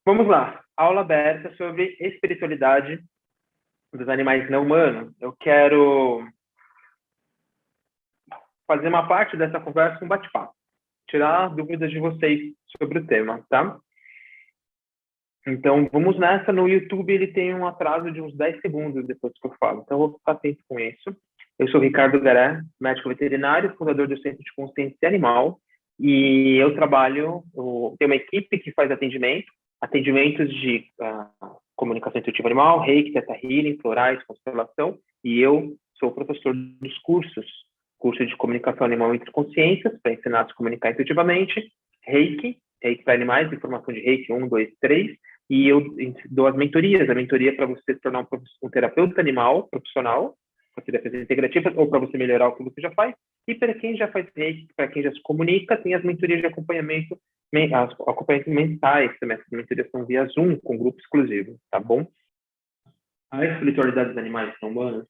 Vamos lá. Aula aberta sobre espiritualidade dos animais não humanos. Eu quero fazer uma parte dessa conversa com um bate-papo. Tirar dúvidas de vocês sobre o tema, tá? Então, vamos nessa. No YouTube, ele tem um atraso de uns 10 segundos depois que eu falo. Então, eu vou ficar atento com isso. Eu sou Ricardo Garé, médico veterinário, fundador do Centro de Consciência Animal. E eu tenho uma equipe que faz atendimentos de comunicação intuitiva animal, reiki, teta healing, florais, constelação. E eu sou o professor dos curso de comunicação animal entre consciências, para ensinar a se comunicar intuitivamente, reiki para animais, informação de reiki 1, 2, 3, e eu dou as mentorias, a mentoria para você se tornar um terapeuta animal profissional, para você fazer integrativas, ou para você melhorar o que você já faz, e para quem já faz reiki, para quem já se comunica, tem as mentorias de acompanhamento, acompanhamento mentais, também essas mentorias são via Zoom, com grupo exclusivo, tá bom? A espiritualidade dos animais são humanos,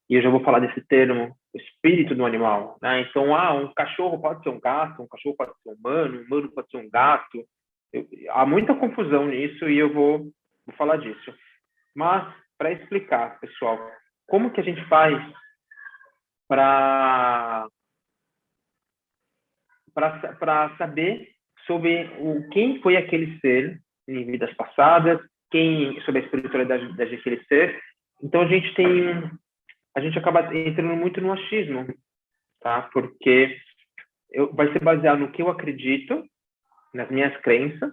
e eu já vou falar desse termo, o espírito do animal, né? Então, um cachorro pode ser um gato, um cachorro pode ser um humano pode ser um gato. Há muita confusão nisso e eu vou falar disso. Mas, para explicar, pessoal, como que a gente faz para saber sobre quem foi aquele ser em vidas passadas, sobre a espiritualidade daquele ser. Então, a gente acaba entrando muito no achismo, tá? Porque vai ser baseado no que eu acredito, nas minhas crenças,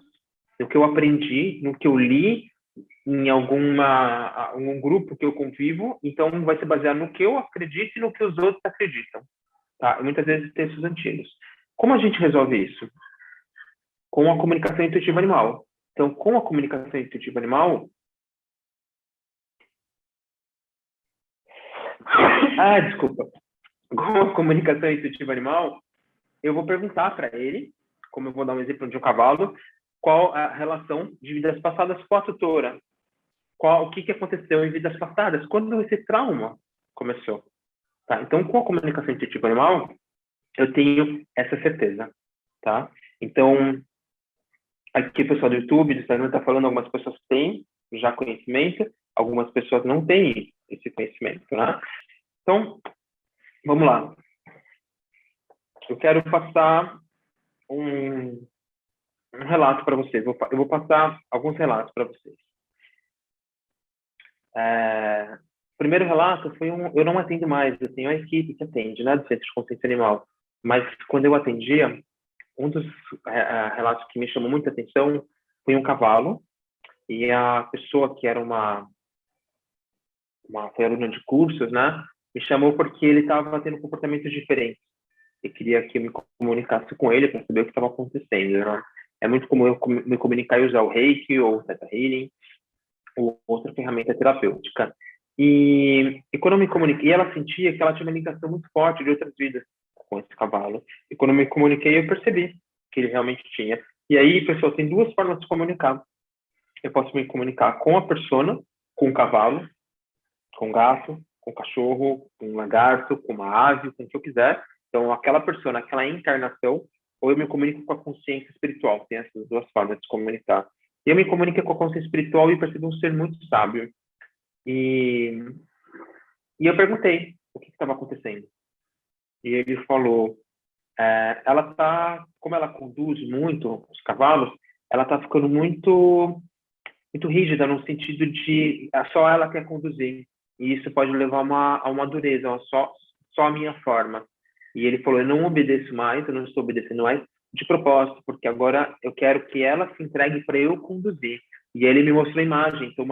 no que eu aprendi, no que eu li em algum grupo que eu convivo. Então, vai ser baseado no que eu acredito e no que os outros acreditam, tá? E muitas vezes textos antigos. Como a gente resolve isso? Com a comunicação intuitiva animal. Então, com a comunicação intuitiva animal, desculpa. Com a comunicação intuitiva animal, eu vou perguntar para ele, como eu vou dar um exemplo de um cavalo, qual a relação de vidas passadas com a tutora. O que aconteceu em vidas passadas, quando esse trauma começou. Tá? Então, com a comunicação intuitiva animal, eu tenho essa certeza. Tá? Então, aqui o pessoal do YouTube, do Instagram está falando, algumas pessoas têm já conhecimento, algumas pessoas não têm esse conhecimento. Né? Então, vamos lá. Eu quero passar um relato para vocês. Eu vou passar alguns relatos para vocês. O primeiro relato foi eu não atendo mais, eu tenho a equipe que atende, né, do Centro de Consciência Animal. Mas quando eu atendia, um dos relatos que me chamou muita atenção foi um cavalo, e a pessoa que era foi aluna de cursos, né, me chamou porque ele estava tendo comportamentos diferentes. E queria que eu me comunicasse com ele para saber o que estava acontecendo. Né? É muito comum eu me comunicar e usar o Reiki ou o Theta Healing ou outra ferramenta terapêutica. E quando eu me comuniquei, ela sentia que ela tinha uma ligação muito forte de outras vidas com esse cavalo. E quando eu me comuniquei, eu percebi que ele realmente tinha. E aí, pessoal, tem duas formas de se comunicar. Eu posso me comunicar com a persona, com o cavalo, com o gato, com o cachorro, com o lagarto, com uma ave, com o que eu quiser. Então, aquela persona, aquela encarnação, ou eu me comunico com a consciência espiritual. Tem essas duas formas de se comunicar. E eu me comuniquei com a consciência espiritual e percebi um ser muito sábio. E eu perguntei o que estava acontecendo. E ele falou, como ela conduz muito os cavalos, ela está ficando muito, muito rígida no sentido de só ela quer conduzir. E isso pode levar a uma dureza, só a minha forma. E ele falou, eu não obedeço mais, eu não estou obedecendo mais de propósito, porque agora eu quero que ela se entregue para eu conduzir. E ele me mostrou a imagem. Então,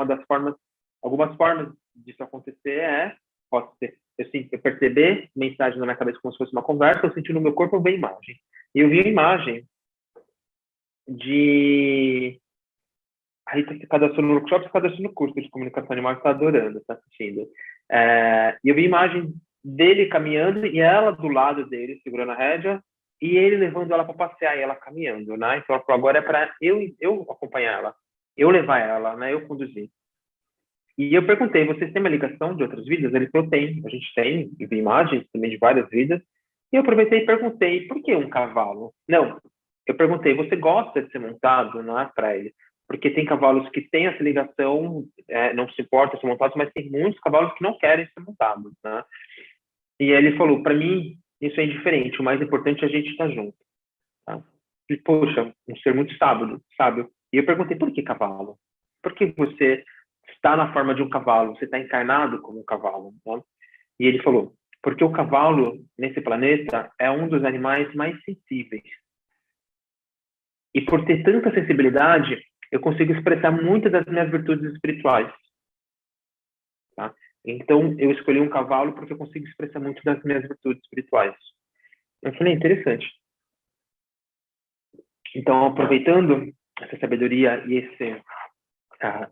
algumas formas disso acontecer pode ser eu perceber mensagem na minha cabeça como se fosse uma conversa, eu senti no meu corpo, eu vi a imagem. E eu vi a imagem de a Rita que cadastrou no workshop, cadastrou no curso de comunicação animal, está adorando, está assistindo. E eu vi a imagem dele caminhando e ela do lado dele, segurando a rédea, e ele levando ela para passear e ela caminhando, né? Então, agora é para eu acompanhar ela, eu levar ela, né? Eu conduzir. E eu perguntei, vocês têm uma ligação de outras vidas? Ele falou, tem. A gente tem, eu vi imagens também de várias vidas. E eu aproveitei e perguntei, por que um cavalo? Não, eu perguntei, você gosta de ser montado? Não é para ele. Porque tem cavalos que têm essa ligação, não se importam ser montados, mas tem muitos cavalos que não querem ser montados, né? E ele falou, para mim, isso é indiferente, o mais importante é a gente estar junto, tá? E, poxa, um ser muito sábio, sábio. E eu perguntei, por que cavalo? Por que você está na forma de um cavalo? Você está encarnado como um cavalo, né? E ele falou, porque o cavalo, nesse planeta, é um dos animais mais sensíveis. E por ter tanta sensibilidade, eu consigo expressar muitas das minhas virtudes espirituais, tá? Então, eu escolhi um cavalo porque eu consigo expressar muito das minhas virtudes espirituais. Eu falei, interessante. Então, aproveitando essa sabedoria e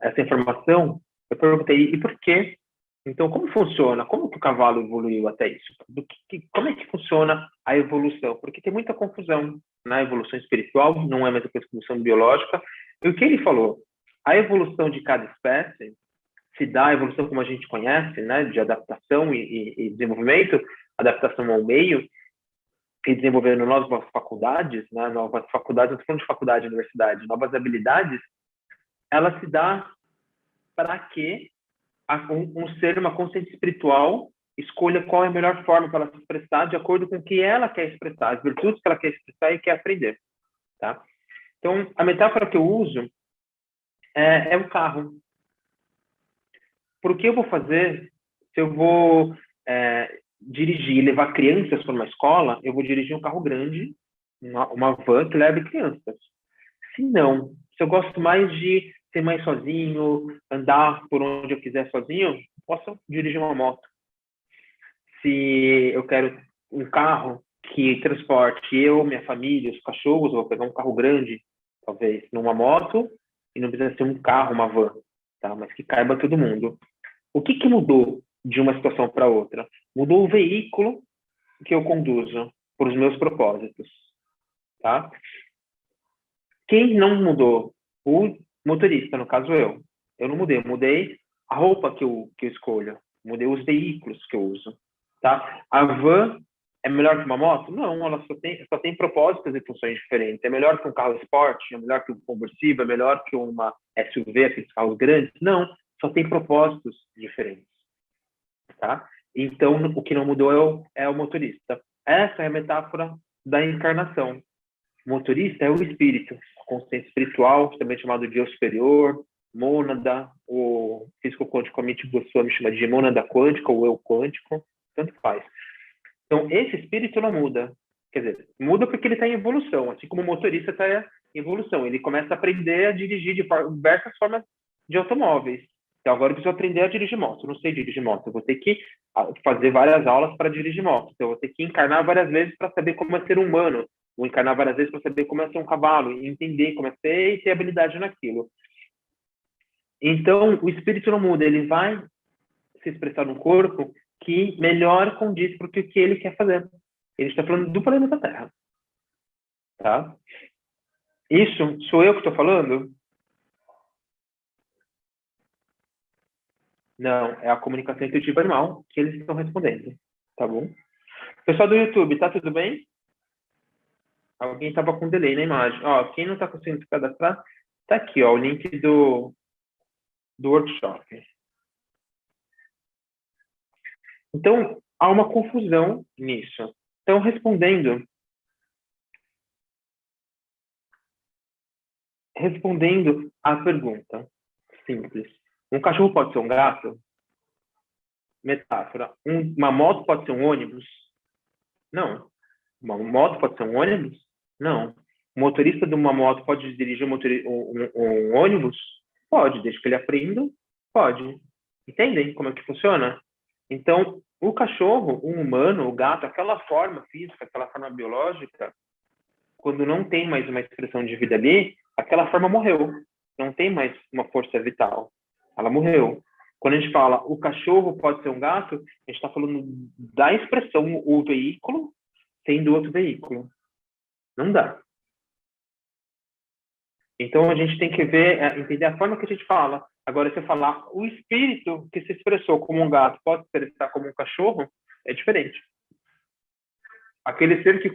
essa informação, eu perguntei, e por quê? Então, como funciona? Como que o cavalo evoluiu até isso? Como é que funciona a evolução? Porque tem muita confusão na evolução espiritual, não é a mesma coisa que a evolução biológica. E o que ele falou? A evolução de cada espécie se dá a evolução como a gente conhece, né, de adaptação e desenvolvimento, adaptação ao meio, e desenvolvendo novas faculdades, né, novas faculdades, não estou falando de faculdade, universidade, novas habilidades, ela se dá para que um ser, uma consciência espiritual, escolha qual é a melhor forma para ela se expressar de acordo com o que ela quer expressar, as virtudes que ela quer expressar e quer aprender, tá? Então, a metáfora que eu uso é o carro. Por que eu vou fazer se eu vou dirigir, levar crianças para uma escola, eu vou dirigir um carro grande, uma van que leve crianças. Se não, se eu gosto mais de ser mais sozinho, andar por onde eu quiser sozinho, posso dirigir uma moto. Se eu quero um carro que transporte eu, minha família, os cachorros, eu vou pegar um carro grande, talvez, numa moto, e não precisa ser um carro, uma van, tá? Mas que caiba todo mundo. O que mudou de uma situação para outra? Mudou o veículo que eu conduzo para os meus propósitos, tá? Quem não mudou? O motorista, no caso eu. Eu não mudei, eu mudei a roupa que eu escolho, mudei os veículos que eu uso, tá? A van é melhor que uma moto? Não, ela só tem propósitos e funções diferentes. É melhor que um carro esporte, é melhor que um conversível, é melhor que uma SUV, aqueles carros grandes? Não, só tem propósitos diferentes, tá? Então, o que não mudou é o motorista. Essa é a metáfora da encarnação. O motorista é o espírito, a consciência espiritual, também chamado de eu superior, mônada, o físico quanticamente Goswami me chama de mônada quântica ou eu quântico, tanto faz. Então, esse espírito não muda. Quer dizer, muda porque ele está em evolução, assim como o motorista está em evolução. Ele começa a aprender a dirigir de diversas formas de automóveis. Então, agora eu preciso aprender a dirigir moto. Eu não sei dirigir moto. Eu vou ter que fazer várias aulas para dirigir moto. Então, eu vou ter que encarnar várias vezes para saber como é ser humano. Vou encarnar várias vezes para saber como é ser um cavalo, e entender como é ser e ter habilidade naquilo. Então, o espírito não muda. Ele vai se expressar no corpo que melhor condiz para o que ele quer fazer. Ele está falando do planeta Terra. Tá? Isso sou eu que estou falando? Não, é a comunicação intuitiva animal que eles estão respondendo. Tá bom? Pessoal do YouTube, tá tudo bem? Alguém estava com delay na imagem. Ó, quem não está conseguindo se cadastrar, tá aqui, ó, o link do workshop. Então, há uma confusão nisso. Então, respondendo à pergunta simples. Um cachorro pode ser um gato? Metáfora. Uma moto pode ser um ônibus? Não. Uma moto pode ser um ônibus? Não. O motorista de uma moto pode dirigir um ônibus? Pode, desde que ele aprenda, pode. Entendem como é que funciona? Então, o cachorro, o humano, o gato, aquela forma física, aquela forma biológica, quando não tem mais uma expressão de vida ali, aquela forma morreu. Não tem mais uma força vital. Ela morreu. Quando a gente fala o cachorro pode ser um gato, a gente está falando da expressão o veículo sendo outro veículo. Não dá. Então a gente tem que ver, entender a forma que a gente fala. Agora, se eu falar o espírito que se expressou como um gato pode se expressar como um cachorro, é diferente. Aquele ser que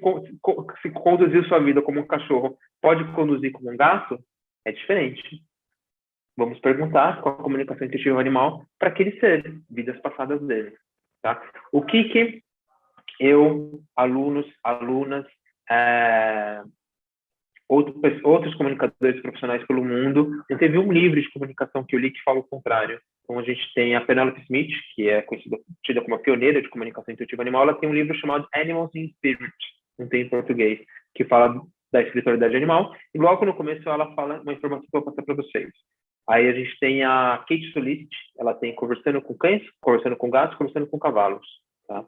se conduziu sua vida como um cachorro pode conduzir como um gato, é diferente. vamos perguntar qual a comunicação intuitiva animal para aquele ser, vidas passadas dele, tá? O que eu, alunos, alunas, outros comunicadores profissionais pelo mundo, eu teve um livro de comunicação que eu li que fala o contrário. Então, a gente tem a Penelope Smith, que é conhecida como a pioneira de comunicação intuitiva animal, ela tem um livro chamado Animals in Spirit, não tem em português, que fala da espiritualidade animal, e logo no começo ela fala uma informação que eu vou passar para vocês. Aí a gente tem a Kate Solicit, ela tem conversando com cães, conversando com gatos, conversando com cavalos, tá?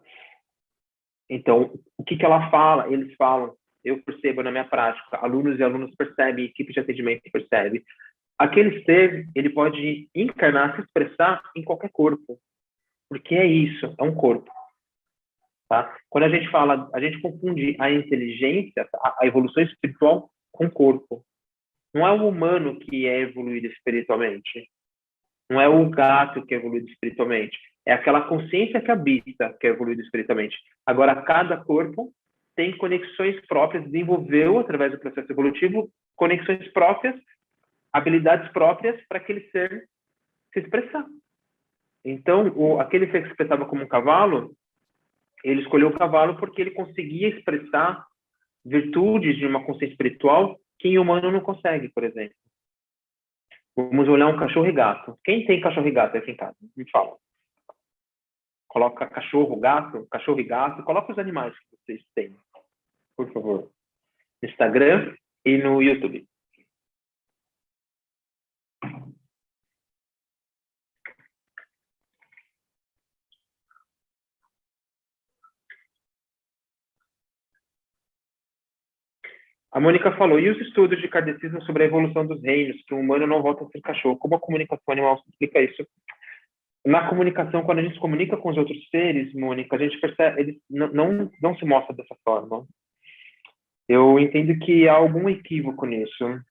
Então, o que ela fala, eles falam, eu percebo na minha prática, alunos e alunas percebem, equipe de atendimento percebe. Aquele ser, ele pode encarnar, se expressar em qualquer corpo, porque é isso, é um corpo. Tá? Quando a gente fala, a gente confunde a inteligência, a evolução espiritual com o corpo. Não é o humano que é evoluído espiritualmente. Não é o gato que é evoluído espiritualmente. É aquela consciência que habita que é evoluído espiritualmente. Agora, cada corpo tem conexões próprias, desenvolveu, através do processo evolutivo, conexões próprias, habilidades próprias para aquele ser se expressar. Então, aquele ser que se expressava como um cavalo, ele escolheu o cavalo porque ele conseguia expressar virtudes de uma consciência espiritual que em humano não consegue, por exemplo. Vamos olhar um cachorro e gato. Quem tem cachorro e gato aqui em casa? Me fala. Coloca cachorro e gato, coloca os animais que vocês têm, por favor. No Instagram e no YouTube. A Mônica falou, e os estudos de kardecismo sobre a evolução dos reinos, que o humano não volta a ser cachorro? Como a comunicação animal explica isso? Na comunicação, quando a gente se comunica com os outros seres, Mônica, a gente percebe, eles não se mostra dessa forma. Eu entendo que há algum equívoco nisso.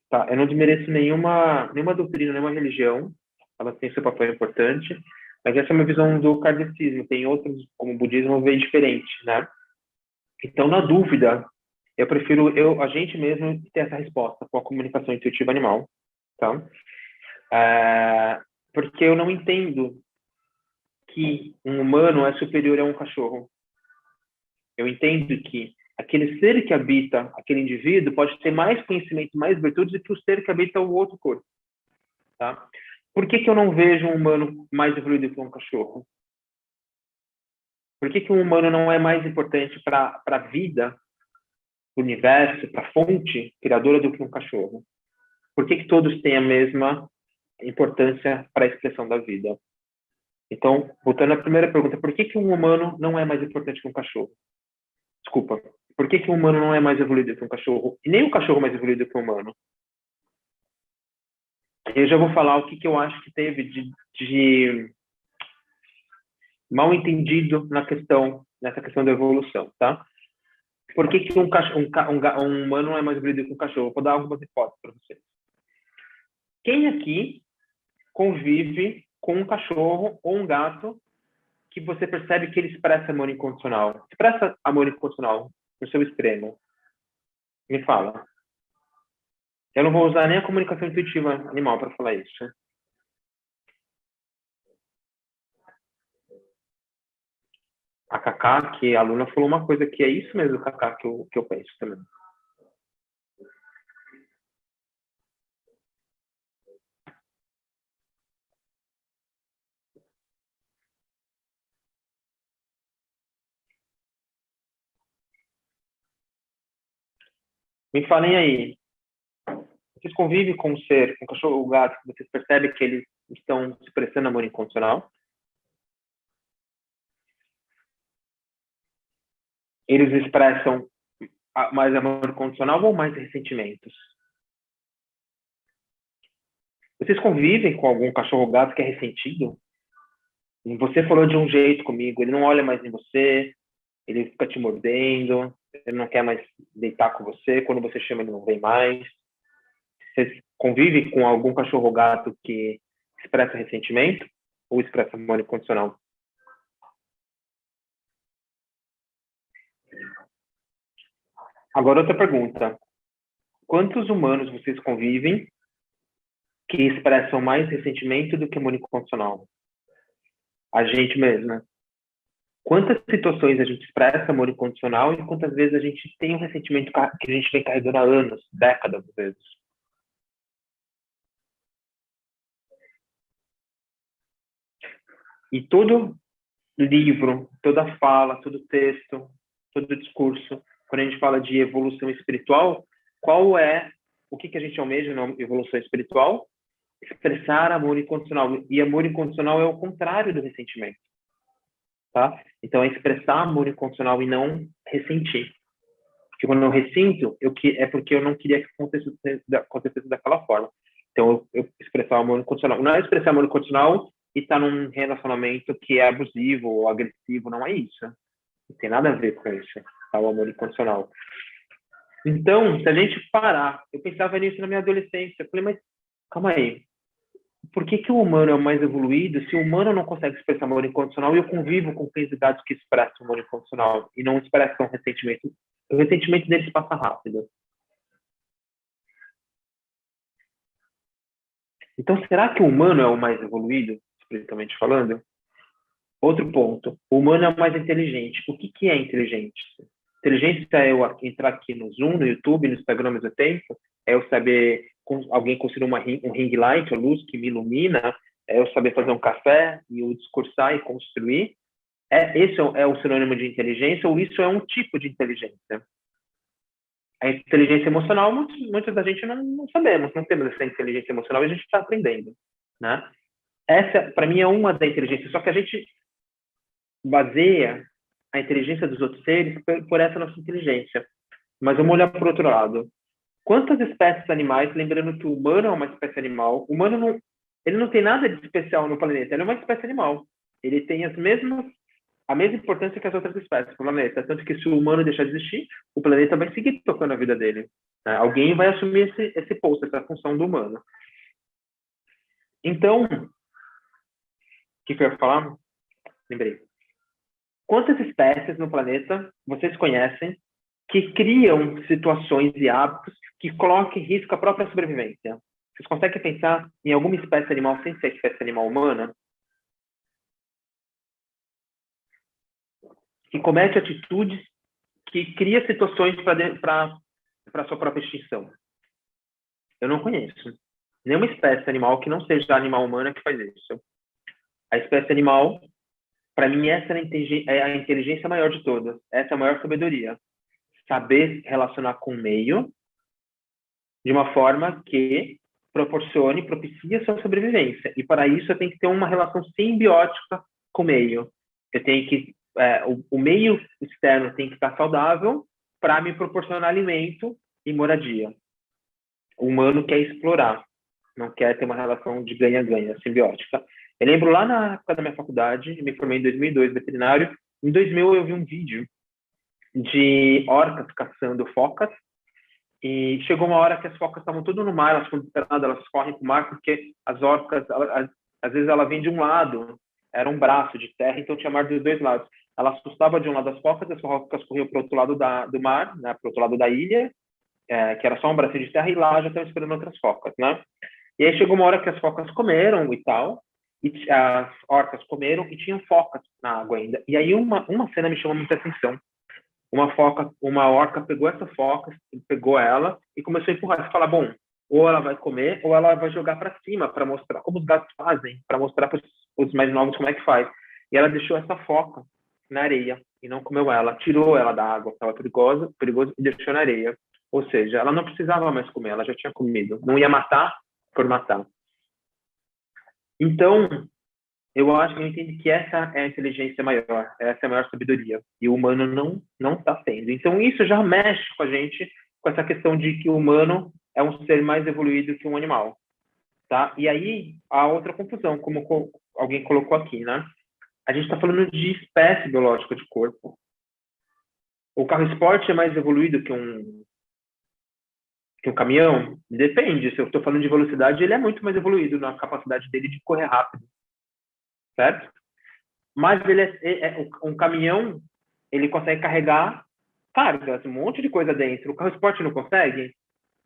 Tá? Eu não desmereço nenhuma doutrina, nenhuma religião. Ela tem seu papel importante. Mas essa é uma visão do kardecismo. Tem outros, como o budismo, bem diferente, né? Então, na dúvida, eu prefiro a gente mesmo ter essa resposta com a comunicação intuitiva animal, tá? Porque eu não entendo que um humano é superior a um cachorro. Eu entendo que aquele ser que habita aquele indivíduo pode ter mais conhecimento, mais virtudes do que o ser que habita o outro corpo, tá? Por que eu não vejo um humano mais evoluído que um cachorro? Por que um humano não é mais importante para a vida, o universo, para a fonte criadora do que um cachorro? Por que todos têm a mesma importância para a expressão da vida? Então, voltando à primeira pergunta, por que um humano não é mais importante que um cachorro? Desculpa. Por que um humano não é mais evoluído que um cachorro? E nem um cachorro mais evoluído que um humano? Eu já vou falar o que eu acho que teve de mal entendido nessa questão da evolução, tá? Por que um humano não é mais evoluído que um cachorro? Vou dar algumas hipóteses para vocês. Quem aqui convive com um cachorro ou um gato que você percebe que ele expressa amor incondicional? Expressa amor incondicional no seu extremo. Me fala. Eu não vou usar nem a comunicação intuitiva animal para falar isso. A Cacá, que a aluna falou uma coisa que é isso mesmo, Cacá, que eu penso também. Me falem aí, vocês convivem com um ser, com um cachorro ou gato, que vocês percebem que eles estão expressando amor incondicional? Eles expressam mais amor incondicional ou mais ressentimentos? Vocês convivem com algum cachorro ou gato que é ressentido? Você falou de um jeito comigo, ele não olha mais em você, ele fica te mordendo, ele não quer mais deitar com você, quando você chama ele não vem mais. Você convive com algum cachorro ou gato que expressa ressentimento ou expressa amor incondicional? Agora outra pergunta. Quantos humanos vocês convivem que expressam mais ressentimento do que amor incondicional? A gente mesmo, né? Quantas situações a gente expressa amor incondicional e quantas vezes a gente tem um ressentimento que a gente vem carregando há anos, décadas, às vezes. E todo livro, toda fala, todo texto, todo discurso, quando a gente fala de evolução espiritual, o que a gente almeja na evolução espiritual? Expressar amor incondicional. E amor incondicional é o contrário do ressentimento, tá? Então, é expressar amor incondicional e não ressentir. Porque quando eu ressinto, é porque eu não queria que acontecesse daquela forma. Então, eu expressar amor incondicional. Não é expressar amor incondicional e estar num relacionamento que é abusivo ou agressivo, não é isso. Não tem nada a ver com isso, tá? O amor incondicional. Então, se a gente parar, eu pensava nisso na minha adolescência, eu falei, mas calma aí, por que o humano é o mais evoluído se o humano não consegue expressar amor incondicional e eu convivo com cães e gatos que expressam amor incondicional e não expressam ressentimento? O ressentimento deles passa rápido. Então, será que o humano é o mais evoluído, espiritualmente falando? Outro ponto, o humano é o mais inteligente. O que é inteligente? Inteligência é eu entrar aqui no Zoom, no YouTube, no Instagram ao mesmo tempo, é eu saber, alguém construir um ring light, a luz que me ilumina, é eu saber fazer um café e eu discursar e construir. Esse é o sinônimo de inteligência ou isso é um tipo de inteligência? A inteligência emocional, muitas da gente não sabemos, não temos essa inteligência emocional e a gente está aprendendo, né? Essa, para mim, é uma da inteligência, só que a gente baseia a inteligência dos outros seres por essa nossa inteligência. Mas vamos olhar por outro lado. Quantas espécies animais, lembrando que o humano é uma espécie animal, o humano ele não tem nada de especial no planeta, ele é uma espécie animal. Ele tem a mesma importância que as outras espécies do planeta. Tanto que se o humano deixar de existir, o planeta vai seguir tocando a vida dele. Né? Alguém vai assumir esse posto, essa função do humano. Então, o que eu ia falar? Lembrei. Quantas espécies no planeta vocês conhecem que criam situações e hábitos que colocam em risco a própria sobrevivência? Vocês conseguem pensar em alguma espécie animal sem ser espécie animal humana? Que comete atitudes que cria situações para sua própria extinção? Eu não conheço nenhuma espécie animal que não seja animal humana que faz isso. A espécie animal, para mim, essa é a inteligência maior de todas. Essa é a maior sabedoria. Saber relacionar com o meio de uma forma que propicie a sua sobrevivência. E para isso eu tenho que ter uma relação simbiótica com o meio. Eu tenho que o meio externo tem que estar saudável para me proporcionar alimento e moradia. O humano quer explorar, não quer ter uma relação de ganha-ganha, simbiótica. Eu lembro lá na época da minha faculdade, me formei em 2002, veterinário. Em 2000 eu vi um vídeo de orcas caçando focas e chegou uma hora que as focas estavam tudo no mar, elas ficam desesperadas, elas correm para o mar porque as orcas, às vezes ela vem de um lado, era um braço de terra, então tinha mar dos dois lados. Ela assustava de um lado as focas corriam para o outro lado do mar, né, para o outro lado da ilha, que era só um braço de terra, e lá já estavam esperando outras focas, né? E aí chegou uma hora que as focas comeram e tal, e as orcas comeram e tinham focas na água ainda. E aí uma cena me chamou muita atenção. Uma orca pegou essa foca, pegou ela e começou a empurrar. Você fala, bom, ou ela vai comer ou ela vai jogar para cima para mostrar como os gatos fazem, para mostrar para os mais novos como é que faz. E ela deixou essa foca na areia e não comeu ela, tirou ela da água, estava perigoso e deixou na areia. Ou seja, ela não precisava mais comer, ela já tinha comido. Não ia matar por matar. Então, eu acho que eu entendo que essa é a inteligência maior, essa é a maior sabedoria, e o humano não está tendo. Então, isso já mexe com a gente, com essa questão de que o humano é um ser mais evoluído que um animal, tá? E aí, a outra confusão, como alguém colocou aqui, né? A gente está falando de espécie biológica de corpo. O carro esporte é mais evoluído que um caminhão? Depende. Se eu estou falando de velocidade, ele é muito mais evoluído na capacidade dele de correr rápido, certo? Mas um caminhão, ele consegue carregar cargas, um monte de coisa dentro. O carro esporte não consegue?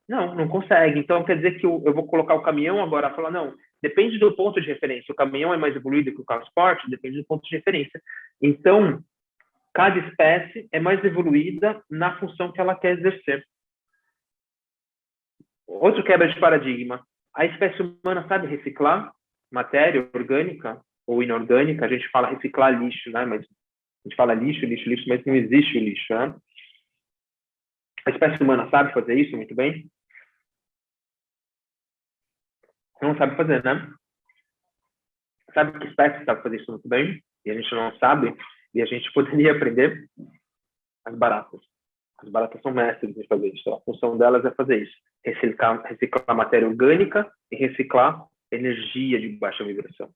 Não, não consegue. Então, quer dizer que eu vou colocar o caminhão agora, falar, não, depende do ponto de referência. O caminhão é mais evoluído que o carro esporte, depende do ponto de referência. Então, cada espécie é mais evoluída na função que ela quer exercer. Outro quebra de paradigma. A espécie humana sabe reciclar matéria orgânica ou inorgânica. A gente fala reciclar lixo, né? Mas a gente fala lixo, lixo, lixo, mas não existe o lixo, né? A espécie humana sabe fazer isso muito bem? Não sabe fazer, né? Sabe que espécie sabe fazer isso muito bem? E a gente não sabe. E a gente poderia aprender as baratas. As baratas são mestres em fazer isso. A função delas é fazer isso. Reciclar matéria orgânica e reciclar energia de baixa vibração.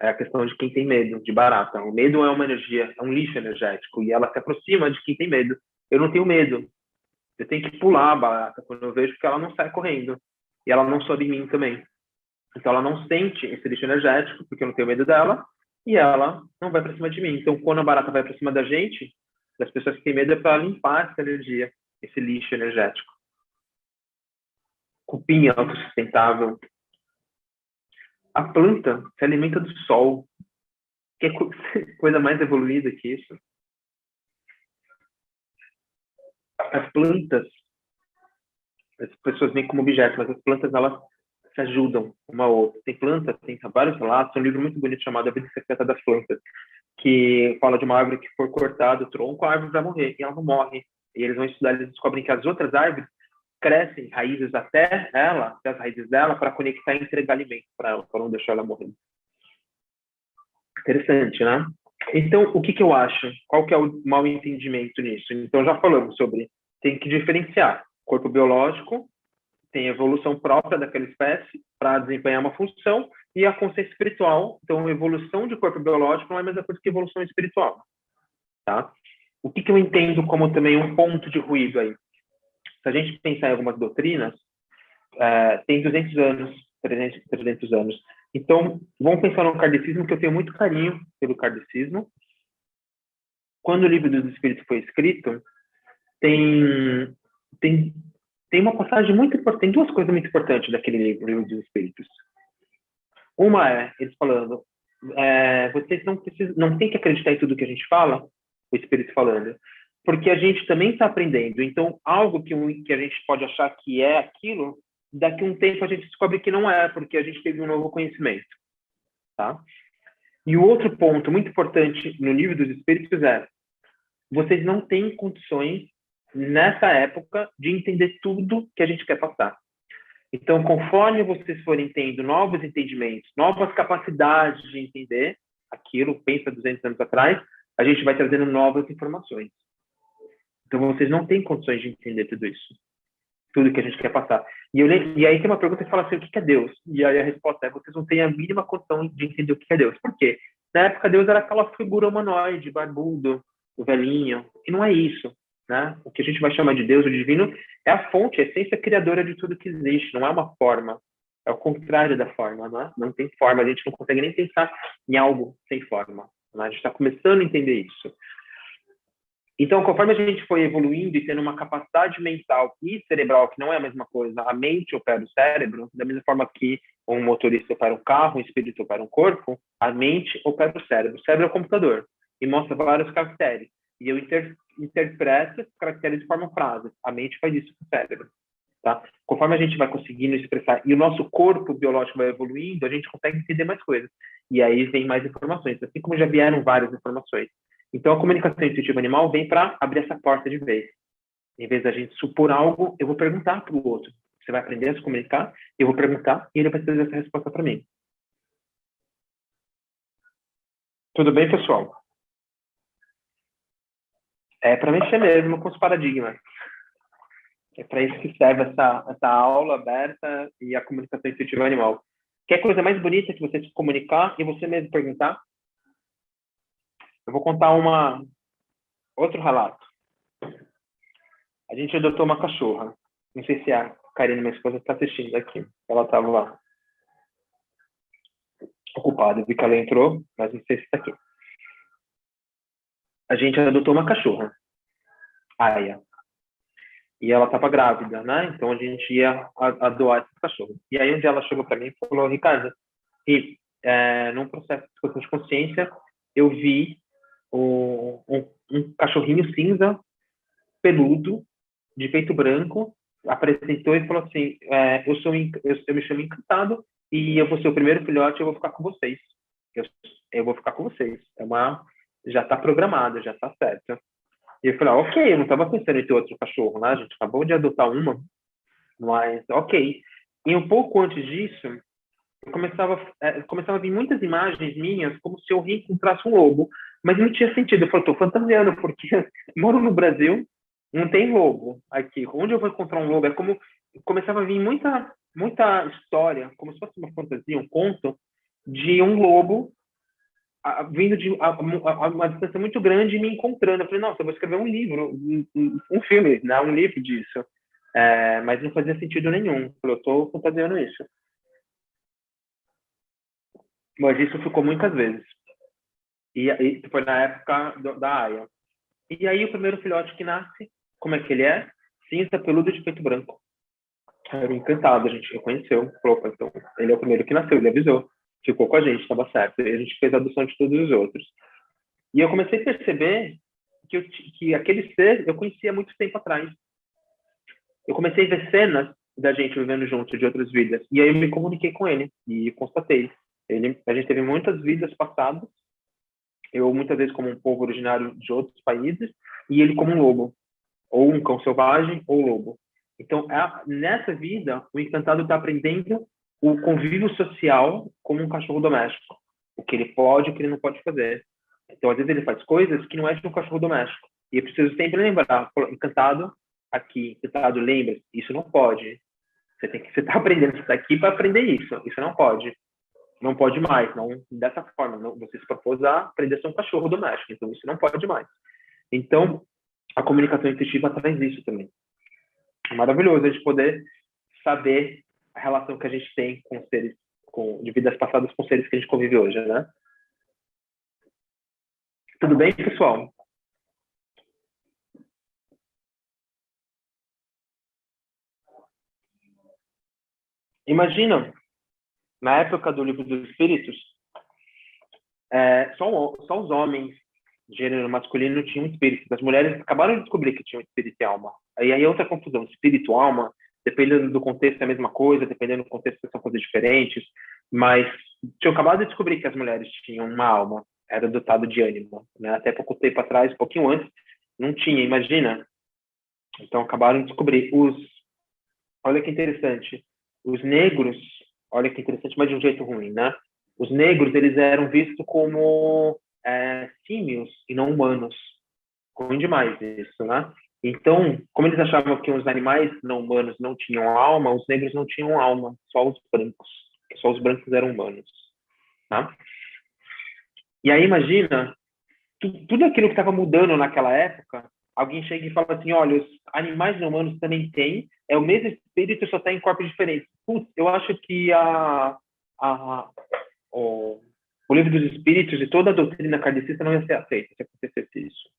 É a questão de quem tem medo de barata. O medo é uma energia, é um lixo energético. E ela se aproxima de quem tem medo. Eu não tenho medo. Eu tenho que pular a barata quando eu vejo que ela não sai correndo. E ela não sobe em mim também. Então ela não sente esse lixo energético, porque eu não tenho medo dela. E ela não vai para cima de mim. Então quando a barata vai para cima da gente, das pessoas que têm medo, é para limpar essa energia, esse lixo energético. Cupim autossustentável. A planta se alimenta do sol. Que coisa mais evoluída que isso. As plantas, as pessoas veem como objetos, mas as plantas, elas se ajudam uma a outra. Tem plantas, tem vários relatos, tem um livro muito bonito chamado A Vida Secreta das Plantas, que fala de uma árvore que for cortado o tronco, a árvore vai morrer, e ela não morre. E eles vão estudar, eles descobrem que as outras árvores crescem raízes até ela, até as raízes dela, para conectar e entregar alimento para ela, para não deixar ela morrer. Interessante, né? Então, o que eu acho? Qual que é o mal entendimento nisso? Então, já falamos sobre, tem que diferenciar. Corpo biológico tem a evolução própria daquela espécie para desempenhar uma função e a consciência espiritual. Então, a evolução de corpo biológico não é a mesma coisa que evolução espiritual, tá? O que eu entendo como também um ponto de ruído aí? Se a gente pensar em algumas doutrinas, tem 200 anos, 300 anos. Então, vamos pensar no kardecismo, que eu tenho muito carinho pelo kardecismo. Quando o Livro dos Espíritos foi escrito, tem, tem, tem uma passagem muito importante, tem duas coisas muito importantes daquele Livro dos Espíritos. Uma é, eles falando, vocês não tem que acreditar em tudo que a gente fala, o Espírito falando, porque a gente também está aprendendo. Então, algo que a gente pode achar que é aquilo, daqui a um tempo a gente descobre que não é, porque a gente teve um novo conhecimento. Tá? E o outro ponto muito importante no Livro dos Espíritos é, vocês não têm condições, nessa época, de entender tudo que a gente quer passar. Então, conforme vocês forem tendo novos entendimentos, novas capacidades de entender aquilo, pensa 200 anos atrás, a gente vai trazendo novas informações. Então, vocês não têm condições de entender tudo isso, tudo que a gente quer passar. E aí tem uma pergunta que fala assim, o que é Deus? E aí a resposta é, vocês não têm a mínima condição de entender o que é Deus. Por quê? Na época, Deus era aquela figura humanoide, barbudo, o velhinho, e não é isso. Né? O que a gente vai chamar de Deus, o divino, é a fonte, a essência criadora de tudo que existe, não é uma forma. É o contrário da forma, não é? Não tem forma, a gente não consegue nem pensar em algo sem forma. Né? A gente está começando a entender isso. Então, conforme a gente foi evoluindo e tendo uma capacidade mental e cerebral, que não é a mesma coisa, a mente opera o cérebro, da mesma forma que um motorista opera um carro, um espírito opera um corpo, a mente opera o cérebro. O cérebro é o computador e mostra vários caracteres. E eu interpreto esses caracteres de forma frase. A mente faz isso com o cérebro. Tá? Conforme a gente vai conseguindo expressar e o nosso corpo biológico vai evoluindo, a gente consegue entender mais coisas. E aí vem mais informações, assim como já vieram várias informações. Então, a comunicação intuitiva animal vem para abrir essa porta de vez. Em vez da gente supor algo, eu vou perguntar para o outro. Você vai aprender a se comunicar, eu vou perguntar e ele vai trazer essa resposta para mim. Tudo bem, pessoal? É para mexer mesmo com os paradigmas. É para isso que serve essa aula aberta e a comunicação intuitiva animal. Quer coisa mais bonita que você se comunicar e você mesmo perguntar? Eu vou contar outro relato. A gente adotou uma cachorra. Não sei se a Karine, minha esposa, está assistindo aqui. Ela estava lá ocupada. Eu vi que ela entrou, mas não sei se está aqui. A gente adotou uma cachorra, Aya. E ela estava grávida, né? Então a gente ia a doar esse cachorro. E aí um dia ela chegou para mim e falou, Ricardo, num processo de expansão de consciência, eu vi um cachorrinho cinza, peludo, de peito branco, apresentou e falou assim, eu me chamo Encantado e eu vou ser o primeiro filhote, eu vou ficar com vocês. Eu, eu vou ficar com vocês. Já está programado, já está certo. E eu falei, ok, eu não estava pensando em ter outro cachorro, né? A gente acabou de adotar uma, mas ok. E um pouco antes disso, começava a vir muitas imagens minhas como se eu reencontrasse um lobo, mas não tinha sentido. Eu falei, estou fantasiando, porque moro no Brasil, não tem lobo aqui. Onde eu vou encontrar um lobo? É como começava a vir muita história, como se fosse uma fantasia, um conto, de um lobo vindo de uma distância muito grande e me encontrando. Eu falei, nossa, eu vou escrever um livro, um filme, né? Um livro disso. Mas não fazia sentido nenhum. Eu falei, eu estou fantasiando isso. Mas isso ficou muitas vezes. E foi na época da Aya. E aí o primeiro filhote que nasce, como é que ele é? Cinza, peludo de peito branco. Era encantado, a gente reconheceu. Falou, então, ele é o primeiro que nasceu, ele avisou. Ficou com a gente, estava certo. E a gente fez a adoção de todos os outros. E eu comecei a perceber que aquele ser eu conhecia há muito tempo atrás. Eu comecei a ver cenas da gente vivendo junto de outras vidas. E aí eu me comuniquei com ele e constatei. A gente teve muitas vidas passadas. Eu, muitas vezes, como um povo originário de outros países, e ele como um lobo. Ou um cão selvagem, ou lobo. Então, nessa vida, o encantado está aprendendo o convívio social como um cachorro doméstico. O que ele pode e o que ele não pode fazer. Então, às vezes, ele faz coisas que não é de um cachorro doméstico. E eu preciso sempre lembrar, encantado, aqui, encantado, lembra, isso não pode. Você está aprendendo, você está aqui para aprender isso. Isso não pode. Não pode mais, não dessa forma. Não, você se propôs a aprender a ser um cachorro doméstico, então isso não pode mais. Então, a comunicação intuitiva traz isso também. É maravilhoso a gente poder saber a relação que a gente tem com seres, de vidas passadas com seres que a gente convive hoje, né? Tudo bem, pessoal? Imagina, na época do Livro dos Espíritos, só os homens de gênero masculino tinham espírito. As mulheres acabaram de descobrir que tinham espírito e alma. Aí é outra confusão. Espírito, alma, dependendo do contexto é a mesma coisa, dependendo do contexto são coisas diferentes. Mas tinham acabado de descobrir que as mulheres tinham uma alma. Era dotado de ânima. Né? Até pouco tempo atrás, um pouquinho antes, não tinha, imagina. Então acabaram de descobrir. Olha que interessante. Os negros, olha que interessante, mas de um jeito ruim, né? Os negros, eles eram vistos como símios e não humanos. Ruim demais isso, né? Então, como eles achavam que os animais não humanos não tinham alma, os negros não tinham alma, só os brancos. Só os brancos eram humanos, tá? E aí, imagina, tudo aquilo que estava mudando naquela época, alguém chega e fala assim, olha, os animais não humanos também têm, é o mesmo espírito, só está em corpos diferentes. Putz, eu acho que o, o livro dos espíritos e toda a doutrina kardecista não ia ser aceita se acontecesse isso.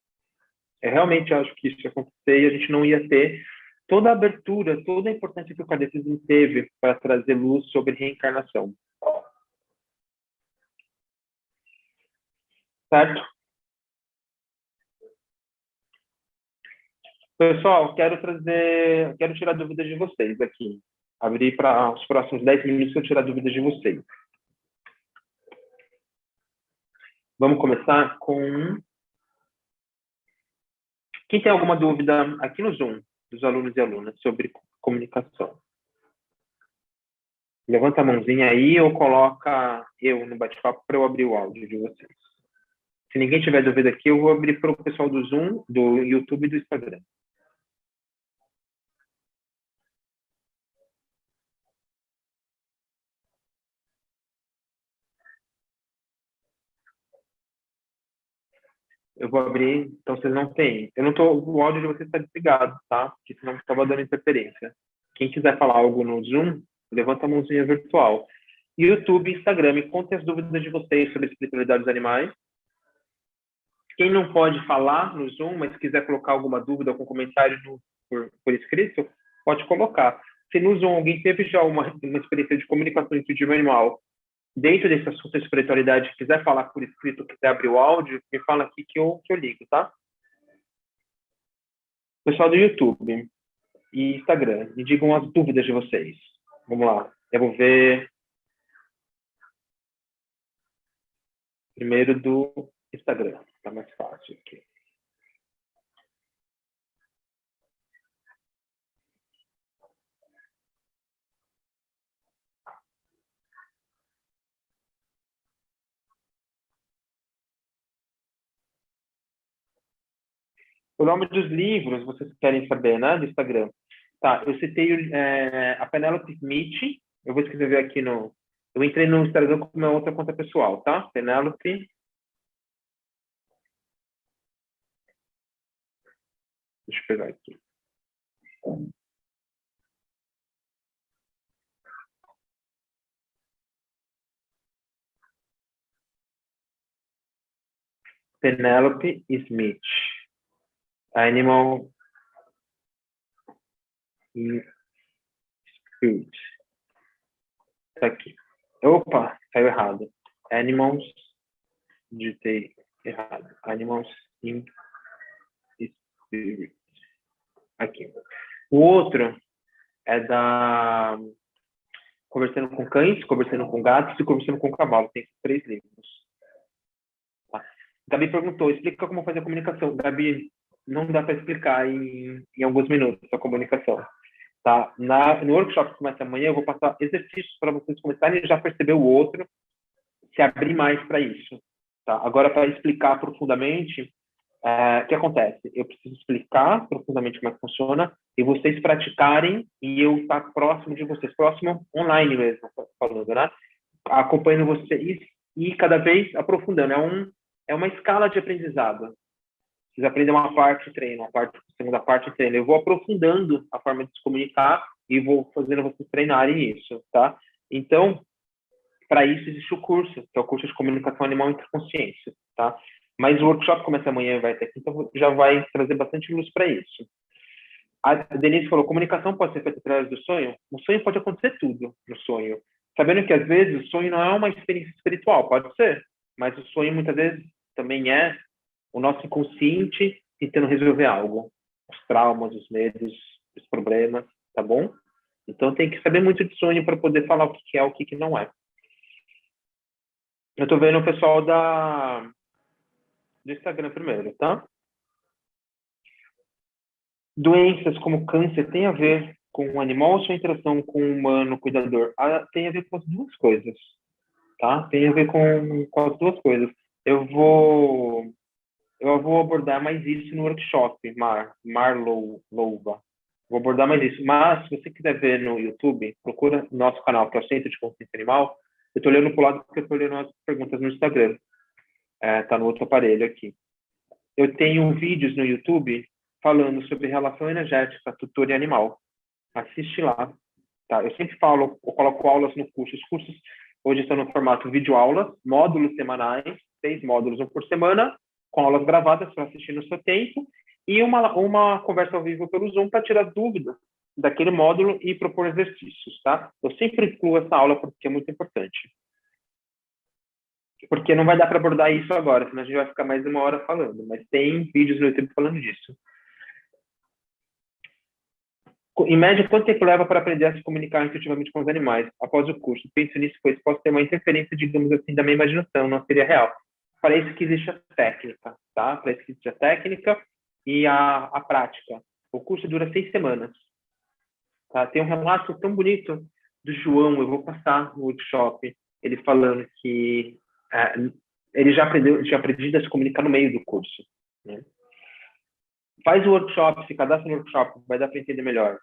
Eu realmente acho que isso ia acontecer e a gente não ia ter toda a abertura, toda a importância que o kardecismo teve para trazer luz sobre reencarnação. Certo? Pessoal, quero tirar dúvidas de vocês aqui. Abrir para os próximos 10 minutos para eu tirar dúvidas de vocês. Vamos começar com... Quem tem alguma dúvida aqui no Zoom, dos alunos e alunas, sobre comunicação? Levanta a mãozinha aí ou coloca eu no bate-papo para eu abrir o áudio de vocês. Se ninguém tiver dúvida aqui, eu vou abrir para o pessoal do Zoom, do YouTube e do Instagram. Eu vou abrir, então vocês não têm. Eu não tô, o áudio de vocês está desligado, tá? Porque senão estava dando interferência. Quem quiser falar algo no Zoom, levanta a mãozinha virtual. YouTube e Instagram, me contem as dúvidas de vocês sobre a espiritualidade dos animais. Quem não pode falar no Zoom, mas quiser colocar alguma dúvida, algum comentário por escrito, pode colocar. Se no Zoom alguém teve já uma experiência de comunicação intuitiva animal dentro desse assunto de espiritualidade, quiser falar por escrito, quiser abrir o áudio, me fala aqui que eu ligo, tá? Pessoal do YouTube e Instagram, me digam as dúvidas de vocês. Vamos lá. Eu vou ver primeiro do Instagram. Tá mais fácil aqui. O nome dos livros, vocês querem saber, né? Do Instagram. Tá, eu citei a Penelope Smith. Eu vou escrever aqui no... Eu entrei no Instagram com uma outra conta pessoal, tá? Penelope. Deixa eu pegar aqui. Penelope Smith. Animal Spirit. Tá aqui. Opa, saiu errado. Animals. Digitei errado. Animals in Spirit. Aqui. O outro é da Conversando com Cães, Conversando com Gatos e Conversando com Cavalos. Tem 3 livros. Tá. Gabi perguntou, explica como fazer a comunicação. Gabi, não dá para explicar em alguns minutos a comunicação. Tá? No workshop que começa amanhã, eu vou passar exercícios para vocês começarem a já perceber o outro, se abrir mais para isso. Tá? Agora, para explicar profundamente, o que acontece? Eu preciso explicar profundamente como é que funciona e vocês praticarem e eu estar próximo de vocês, próximo online mesmo, falando, né? Acompanhando vocês e cada vez aprofundando. É uma escala de aprendizado. Vocês aprendem uma parte e treinam, a segunda parte e treinam. Eu vou aprofundando a forma de se comunicar e vou fazendo vocês treinarem isso, tá? Então, para isso existe o curso, que é o curso de Comunicação Animal e Interconsciência, tá? Mas o workshop começa amanhã e vai ter aqui, então já vai trazer bastante luz para isso. A Denise falou, comunicação pode ser feita através do sonho? O sonho pode acontecer tudo no sonho. Sabendo que, às vezes, o sonho não é uma experiência espiritual, pode ser, mas o sonho, muitas vezes, também é o nosso inconsciente tentando resolver algo. Os traumas, os medos, os problemas, tá bom? Então, tem que saber muito de sonho para poder falar o que é, o que não é. Eu tô vendo o pessoal do Instagram primeiro, tá? Doenças como câncer tem a ver com o animal ou sua interação com o humano, cuidador? Tem a ver com as duas coisas, tá? Tem a ver com as duas coisas. Eu vou abordar mais isso no workshop, Louva. Vou abordar mais isso. Mas, se você quiser ver no YouTube, procura nosso canal, que é o Centro de Consciência Animal. Eu estou olhando para o lado porque eu estou olhando as perguntas no Instagram. Tá no outro aparelho aqui. Eu tenho vídeos no YouTube falando sobre relação energética, tutor e animal. Assiste lá. Tá? Eu sempre falo, eu coloco aulas no curso. Os cursos hoje estão no formato videoaula, módulos semanais, 6 módulos, 1 por semana, com aulas gravadas para assistir no seu tempo, e uma conversa ao vivo pelo Zoom para tirar dúvidas daquele módulo e propor exercícios, tá? Eu sempre incluo essa aula porque é muito importante. Porque não vai dar para abordar isso agora, senão a gente vai ficar mais de 1 hora falando, mas tem vídeos no YouTube falando disso. Em média, quanto tempo leva para aprender a se comunicar intuitivamente com os animais após o curso? Penso nisso, pois posso ter uma interferência, digamos assim, da minha imaginação, não seria real. Para isso que existe a técnica, tá? Para isso que existe a técnica e a prática. O curso dura 6 semanas. Tá? Tem um relato tão bonito do João, eu vou passar no workshop, ele falando que ele já aprendeu a se comunicar no meio do curso. Né? Faz o workshop, se cadastra no workshop, vai dar para entender melhor.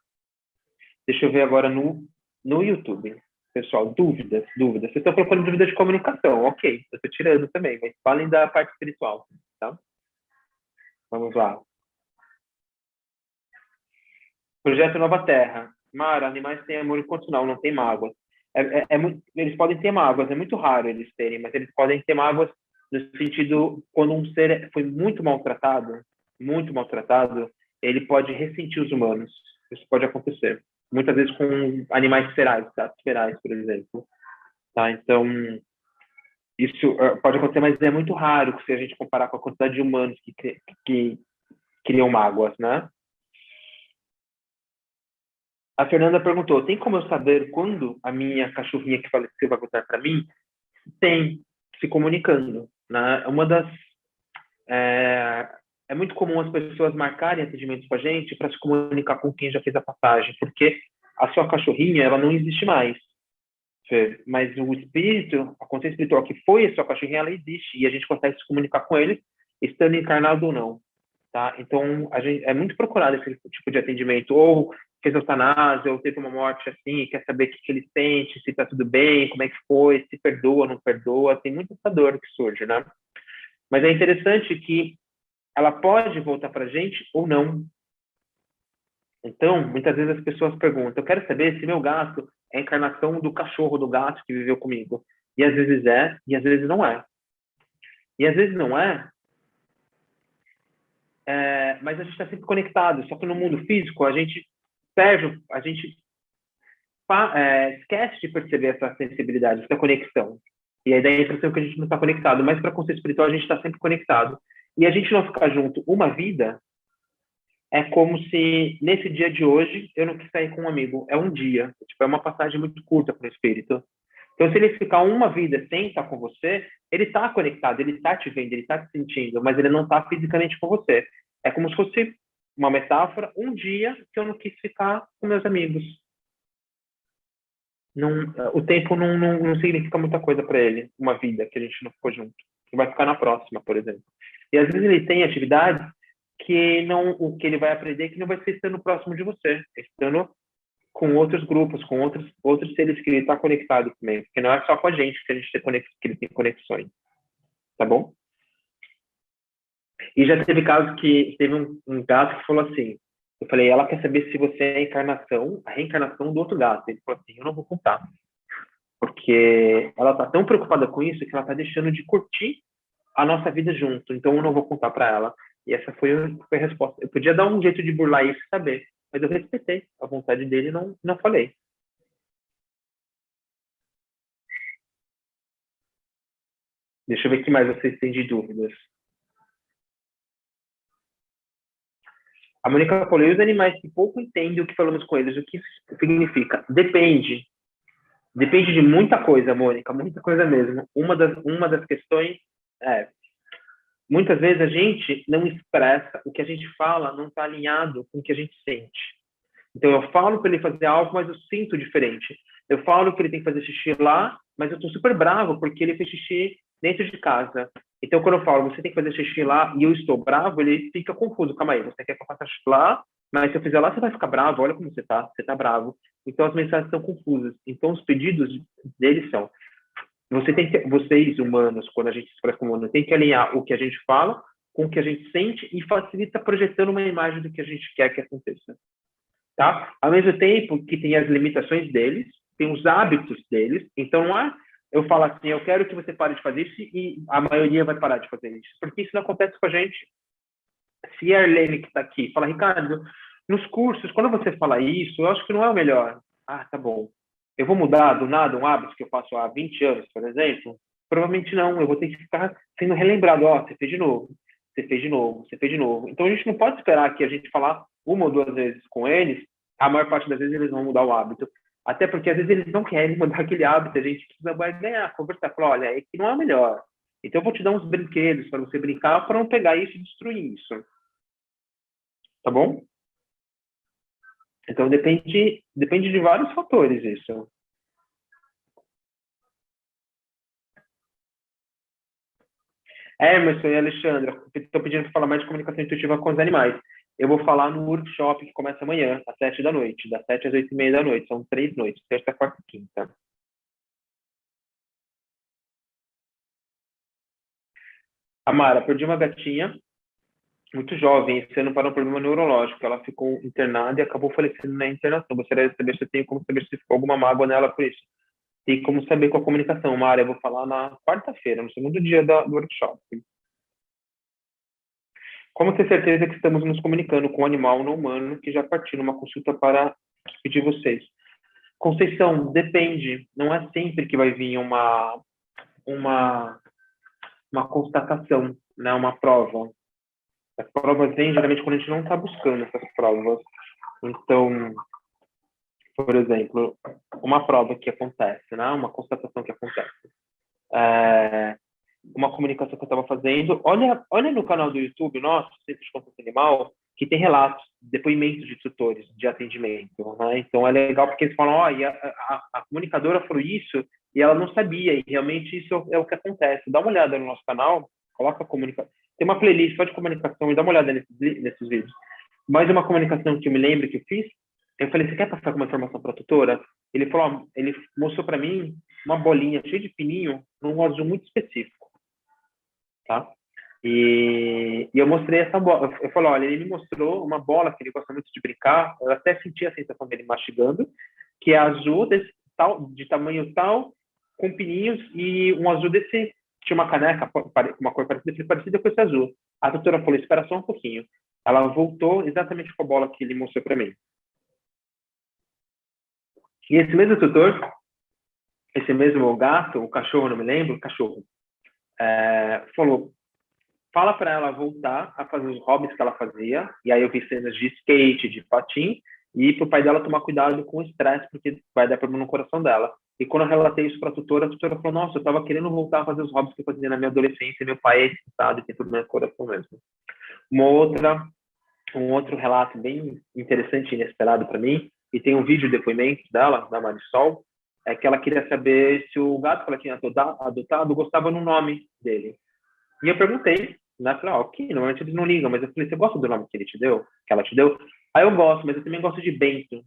Deixa eu ver agora no YouTube. Pessoal, dúvidas. Vocês estão colocando dúvidas de comunicação, ok. Eu estou tirando também, mas falem da parte espiritual, tá? Vamos lá. Projeto Nova Terra. Mara, animais têm amor incondicional, não tem mágoas. Eles podem ter mágoas, é muito raro eles terem, mas eles podem ter mágoas no sentido quando um ser foi muito maltratado, ele pode ressentir os humanos. Isso pode acontecer. Muitas vezes com animais ferais, gatos ferais, por exemplo. Tá? Então, isso pode acontecer, mas é muito raro se a gente comparar com a quantidade de humanos que criam mágoas, né? A Fernanda perguntou, tem como eu saber quando a minha cachorrinha que faleceu vai voltar para mim? Tem, se comunicando, né? É muito comum as pessoas marcarem atendimentos com a gente para se comunicar com quem já fez a passagem, porque a sua cachorrinha, ela não existe mais. Mas o espírito, a consciência espiritual que foi a sua cachorrinha, ela existe e a gente consegue se comunicar com ele, estando encarnado ou não, tá? Então, a gente é muito procurado esse tipo de atendimento, ou fez eutanásia, ou teve uma morte assim, quer saber o que ele sente, se está tudo bem, como é que foi, se perdoa, não perdoa, tem muita essa dor que surge, né? Mas é interessante que ela pode voltar para a gente ou não. Então, muitas vezes as pessoas perguntam, eu quero saber se meu gato é a encarnação do cachorro, do gato que viveu comigo. E às vezes é, e às vezes não é. E às vezes não mas a gente está sempre conectado. Só que no mundo físico, a gente perde, a gente esquece de perceber essa sensibilidade, essa conexão. E aí dá a impressão que a gente não está conectado. Mas para a consciência espiritual, a gente está sempre conectado. E a gente não ficar junto uma vida é como se, nesse dia de hoje, eu não quis sair com um amigo. É um dia. Tipo, é uma passagem muito curta para o espírito. Então, se ele ficar uma vida sem estar com você, ele está conectado, ele está te vendo, ele está te sentindo, mas ele não está fisicamente com você. É como se fosse uma metáfora, um dia que eu não quis ficar com meus amigos. Não, o tempo não significa muita coisa para ele, uma vida que a gente não ficou junto. Ele vai ficar na próxima, por exemplo. E às vezes ele tem atividades que não, o que ele vai aprender que não vai ser estando próximo de você, estando com outros grupos, com outros seres que ele está conectado também, porque não é só com a gente que a gente que ele tem conexões, tá bom? E já teve casos que teve um gato que falou assim, eu falei, ela quer saber se você é a reencarnação do outro gato. Ele falou assim, eu não vou contar, porque ela tá tão preocupada com isso que ela tá deixando de curtir a nossa vida junto, então eu não vou contar para ela. E essa foi a resposta. Eu podia dar um jeito de burlar isso e saber, mas eu respeitei a vontade dele e não falei. Deixa eu ver o que mais vocês têm de dúvidas. A Mônica falou, e os animais que pouco entendem o que falamos com eles, o que isso significa? Depende. Depende de muita coisa, Mônica, muita coisa mesmo. Uma das questões é, muitas vezes a gente não expressa, o que a gente fala não está alinhado com o que a gente sente. Então, eu falo para ele fazer algo, mas eu sinto diferente. Eu falo que ele tem que fazer xixi lá, mas eu estou super bravo porque ele fez xixi dentro de casa. Então, quando eu falo, você tem que fazer xixi lá e eu estou bravo, ele fica confuso. Calma aí, você quer que eu faça xixi lá, mas se eu fizer lá, você vai ficar bravo. Olha como você está bravo. Então, as mensagens são confusas. Então, os pedidos deles são, vocês humanos, quando a gente se expressa como humano, tem que alinhar o que a gente fala com o que a gente sente e facilita projetando uma imagem do que a gente quer que aconteça. Tá? Ao mesmo tempo que tem as limitações deles, tem os hábitos deles, então não é eu falo assim, eu quero que você pare de fazer isso e a maioria vai parar de fazer isso, porque isso não acontece com a gente. Se a Arlene que está aqui fala, Ricardo, nos cursos, quando você fala isso, eu acho que não é o melhor. Ah, tá bom. Eu vou mudar do nada um hábito que eu faço há 20 anos, por exemplo? Provavelmente não, eu vou ter que ficar sendo relembrado, ó, você fez de novo, você fez de novo, você fez de novo. Então a gente não pode esperar que a gente falar uma ou duas vezes com eles, a maior parte das vezes eles vão mudar o hábito. Até porque às vezes eles não querem mudar aquele hábito, a gente precisa ganhar, conversar, falar, olha, é que não é o melhor. Então eu vou te dar uns brinquedos para você brincar, para não pegar isso e destruir isso. Tá bom? Então depende de vários fatores isso. Emerson e Alexandra, estou pedindo para falar mais de comunicação intuitiva com os animais. Eu vou falar no workshop que começa amanhã, às 7 da noite, das 7 às 8h30 da noite. São 3 noites, terça, quarta e quinta. Amara, perdi uma gatinha muito jovem, esse ano para um problema neurológico. Ela ficou internada e acabou falecendo na internação. Gostaria de saber se eu tenho como saber se ficou alguma mágoa nela por isso. Tem como saber com a comunicação, Mara. Eu vou falar na quarta-feira, no segundo dia do workshop. Como ter certeza que estamos nos comunicando com o animal não humano que já partiu numa consulta para pedir vocês? Conceição, depende. Não é sempre que vai vir uma, uma constatação, né? Uma prova. As provas vêm geralmente quando a gente não está buscando essas provas. Então, por exemplo, uma prova que acontece, né? Uma constatação que acontece. Uma comunicação que eu estava fazendo. Olha no canal do YouTube, nosso, Centro de Consulta Animal, que tem relatos, depoimentos de tutores de atendimento. Né? Então, é legal porque eles falam, a comunicadora falou isso e ela não sabia, e realmente isso é o que acontece. Dá uma olhada no nosso canal, coloca a comunicação. Tem uma playlist só de comunicação e dá uma olhada nesses vídeos. Mais uma comunicação que eu me lembro que eu fiz, eu falei, você quer passar alguma informação para a tutora? Ele falou, ele mostrou para mim uma bolinha cheia de pininho num azul muito específico, tá? E eu mostrei essa bola. Eu falei, olha, ele me mostrou uma bola que ele gosta muito de brincar. Eu até senti a sensação dele mastigando, que é azul desse tal, de tamanho tal, com pininhos e um azul desse. Tinha uma caneca, uma cor parecida com esse azul. A tutora falou, espera só um pouquinho. Ela voltou exatamente com a bola que ele mostrou para mim. E esse mesmo tutor, esse mesmo gato, o cachorro, não me lembro, o cachorro, falou, fala para ela voltar a fazer os hobbies que ela fazia, e aí eu vi cenas de skate, de patim, e para o pai dela tomar cuidado com o estresse, porque vai dar problema no coração dela. E quando eu relatei isso para a tutora falou, nossa, eu estava querendo voltar a fazer os hobbies que eu fazia na minha adolescência, e meu pai é excitado e tem problema no coração mesmo. Um outro relato bem interessante e inesperado para mim, e tem um vídeo de depoimento dela, da Marisol, é que ela queria saber se o gato que ela tinha adotado gostava do nome dele. E eu perguntei, né? Falei, ok, normalmente eles não ligam, mas eu falei, você gosta do nome que ele te deu? Que ela te deu? Aí eu gosto, mas eu também gosto de Bento.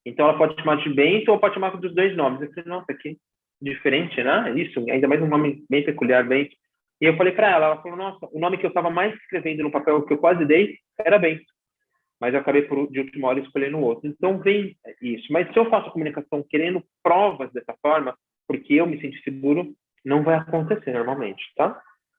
Então ela pode chamar de Bento ou pode chamar dos dois nomes. Eu falei, nossa, que diferente, né? Isso, ainda mais um nome bem peculiar, Bento. E eu falei para ela falou, nossa, o nome que eu estava mais escrevendo no papel que eu quase dei era Bento. Mas eu acabei de última hora escolhendo o outro. Então vem isso. Mas se eu faço a comunicação querendo provas dessa forma, porque eu me sinto seguro, não vai acontecer normalmente, tá?